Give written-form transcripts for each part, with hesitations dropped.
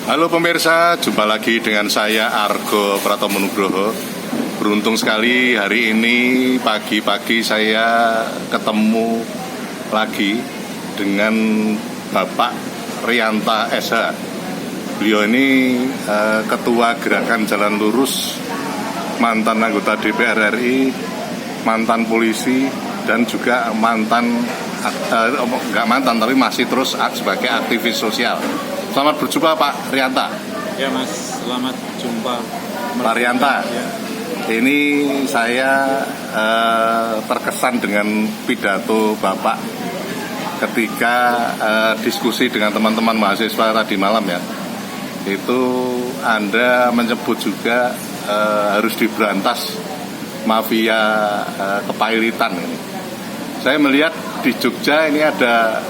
Halo pemirsa, jumpa lagi dengan saya Argo Pratomo Nugroho. Beruntung sekali hari ini pagi-pagi saya ketemu lagi dengan Bapak Rianta SH. Beliau ini Ketua Gerakan Jalan Lurus, mantan anggota DPR RI, mantan polisi, dan juga nggak mantan tapi masih terus sebagai aktivis sosial. Selamat berjumpa Pak Rianta. Ya Mas, selamat jumpa Pak Rianta. Ya. Ini saya terkesan dengan pidato Bapak ketika diskusi dengan teman-teman mahasiswa tadi malam ya. Itu Anda menyebut juga harus diberantas mafia kepailitan ini. Saya melihat di Jogja ini ada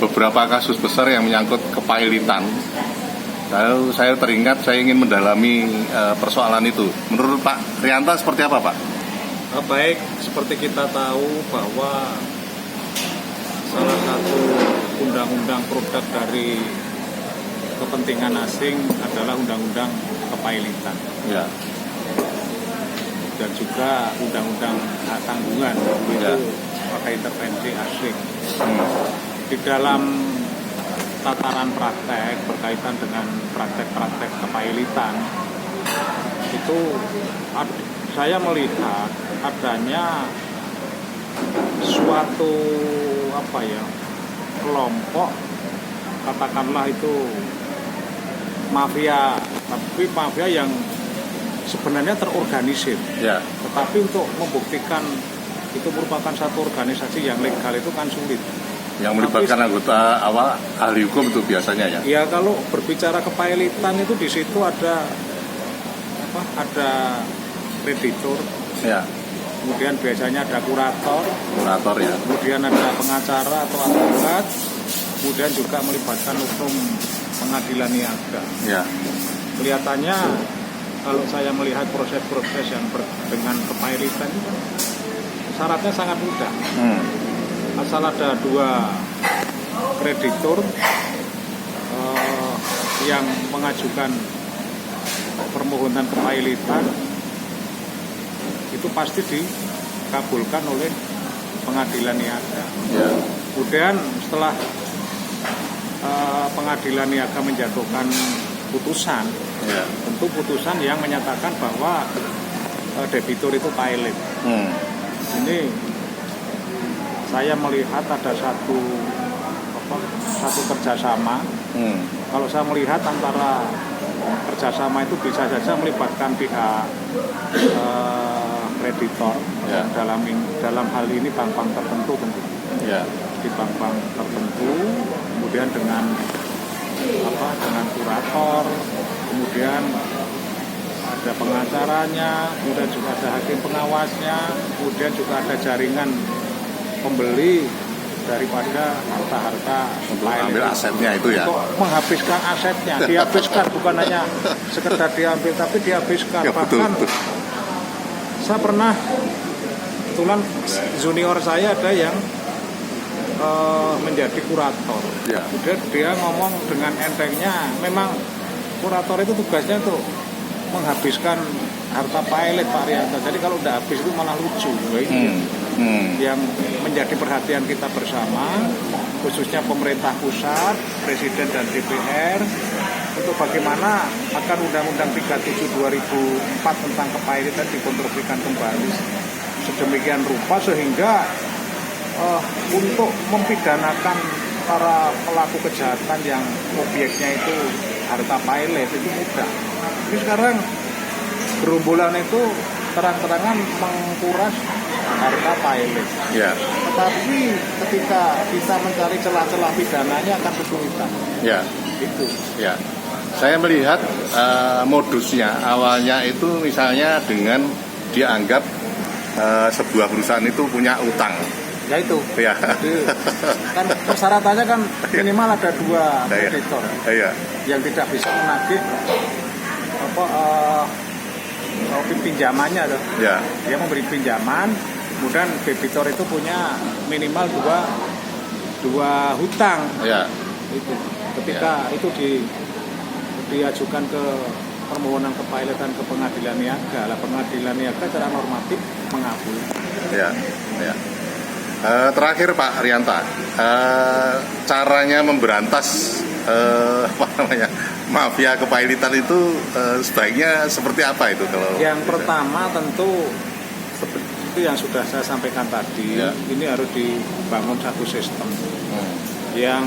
beberapa kasus besar yang menyangkut kepailitan. Lalu saya teringat saya ingin mendalami persoalan itu. Menurut Pak Rianta seperti apa Pak? Baik, seperti kita tahu bahwa salah satu undang-undang produk dari kepentingan asing adalah undang-undang kepailitan. Ya. Dan juga undang-undang tanggungan itu pakai intervensi asing. Di dalam tataran praktek berkaitan dengan praktek-praktek kepailitan itu saya melihat adanya suatu kelompok, katakanlah itu mafia, tapi mafia yang sebenarnya terorganisir. Ya. Tetapi untuk membuktikan itu merupakan satu organisasi yang legal itu kan sulit. Yang melibatkan anggota ahli hukum itu biasanya ya? Ya, kalau berbicara kepailitan itu di situ ada kreditur. Ya. Kemudian biasanya ada kurator ya. Kemudian ada pengacara atau advokat. Kemudian juga melibatkan hukum pengadilan niaga. Ya. Kelihatannya kalau saya melihat proses-proses yang dengan kepailitan itu kan syaratnya sangat mudah. Asal ada dua kreditur yang mengajukan permohonan kepailitan, itu pasti dikabulkan oleh pengadilan niaga. Ya. Kemudian setelah pengadilan niaga menjatuhkan putusan, ya, tentu putusan yang menyatakan bahwa debitur itu pailit. Ini saya melihat ada satu kerjasama. Kalau saya melihat antara kerjasama itu bisa saja melibatkan pihak kreditor, ya, dalam hal ini bank-bank tertentu tentu. Ya. Di bank-bank tertentu, kemudian dengan kurator, kemudian ada pengacaranya, kemudian juga ada hakim pengawasnya, kemudian juga ada jaringan pembeli daripada harta-harta untuk ambil asetnya itu ya. Untuk menghabiskan asetnya, dihabiskan, bukan hanya sekedar diambil tapi dihabiskan. Ya, bahkan betul. Saya pernah, kebetulan junior saya ada yang menjadi kurator. Ya. Kemudian dia ngomong dengan entengnya, memang kurator itu tugasnya tuh menghabiskan harta pailit Pak Rianta. Jadi kalau udah habis itu malah lucu. Yang menjadi perhatian kita bersama, khususnya pemerintah pusat, Presiden dan DPR, untuk bagaimana akan Undang-Undang 37 2004 tentang kepailitan dikonstruksikan kembali sedemikian rupa sehingga untuk mempidanakan para pelaku kejahatan yang objeknya itu harta pailit itu mudah. Tapi sekarang gerombolan itu terang-terangan mengkuras harta pailit. Ya. Tetapi ketika kita mencari celah-celah pidananya akan kesulitan. Ya. Itu. Ya. Saya melihat modusnya awalnya itu misalnya dengan dianggap sebuah perusahaan itu punya utang. Ya itu. Ya. Kan persyaratannya kan minimal ada dua kreditor. Ya. Yang tidak bisa menagih pinjamannya tuh. Ya. Dia memberi pinjaman, kemudian debitor itu punya minimal dua hutang. Ya. Itu. Ketika itu diajukan ke permohonan kepilotan ke pengadilan niaga. Lah pengadilan niaga secara normatif mengabulkan. Ya, ya. Terakhir Pak Rianta, caranya memberantas apa namanya mafia kepailitan itu sebaiknya seperti apa itu kalau? Yang pertama tentu seperti yang sudah saya sampaikan tadi, ini harus dibangun satu sistem yang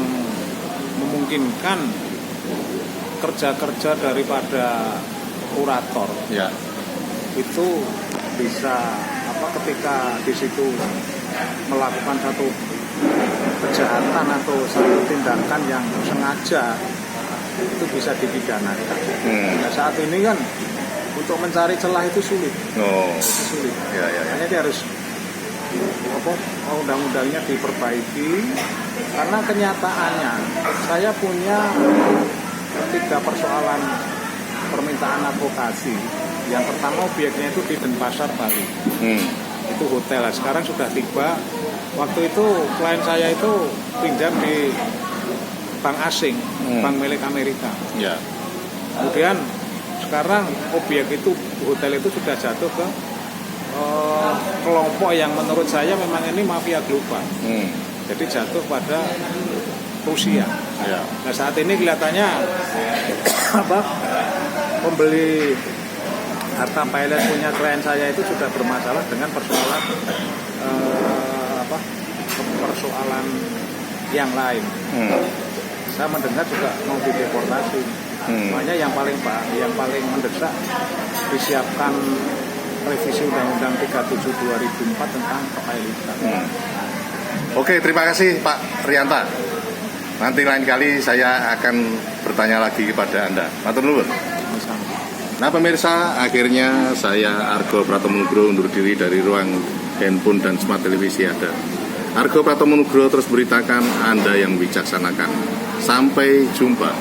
memungkinkan kerja-kerja daripada kurator itu bisa ketika di situ melakukan satu kejahatan atau satu tindakan yang sengaja itu bisa dipidanakan. Nah, saat ini kan untuk mencari celah itu sulit. Sulit. Makanya dia harus undang-undangnya diperbaiki karena kenyataannya saya punya 3 persoalan permintaan advokasi. Yang pertama obyeknya itu di Denpasar, Bali. Itu hotel. Sekarang sudah tiba. Waktu itu klien saya itu pinjam di bank asing, bank milik Amerika. Kemudian sekarang obyek itu, hotel itu sudah jatuh ke kelompok yang menurut saya memang ini mafia global. Jadi jatuh pada Rusia. Nah saat ini kelihatannya pembeli harta pilot punya klien saya itu sudah bermasalah dengan persoalan persoalan yang lain. Saya mendengar juga mau dideportasi. Makanya yang paling mendesak disiapkan revisi Undang-Undang 37 2004 tentang kepailitan. Oke, terima kasih Pak Rianta. Nanti lain kali saya akan bertanya lagi kepada Anda. Matur nuwun. Nah pemirsa, akhirnya saya Argo Pratomonugro undur diri dari ruang handphone dan smart televisi ada. Argo Pratomonugro terus beritakan Anda yang bijaksanakan. Sampai jumpa.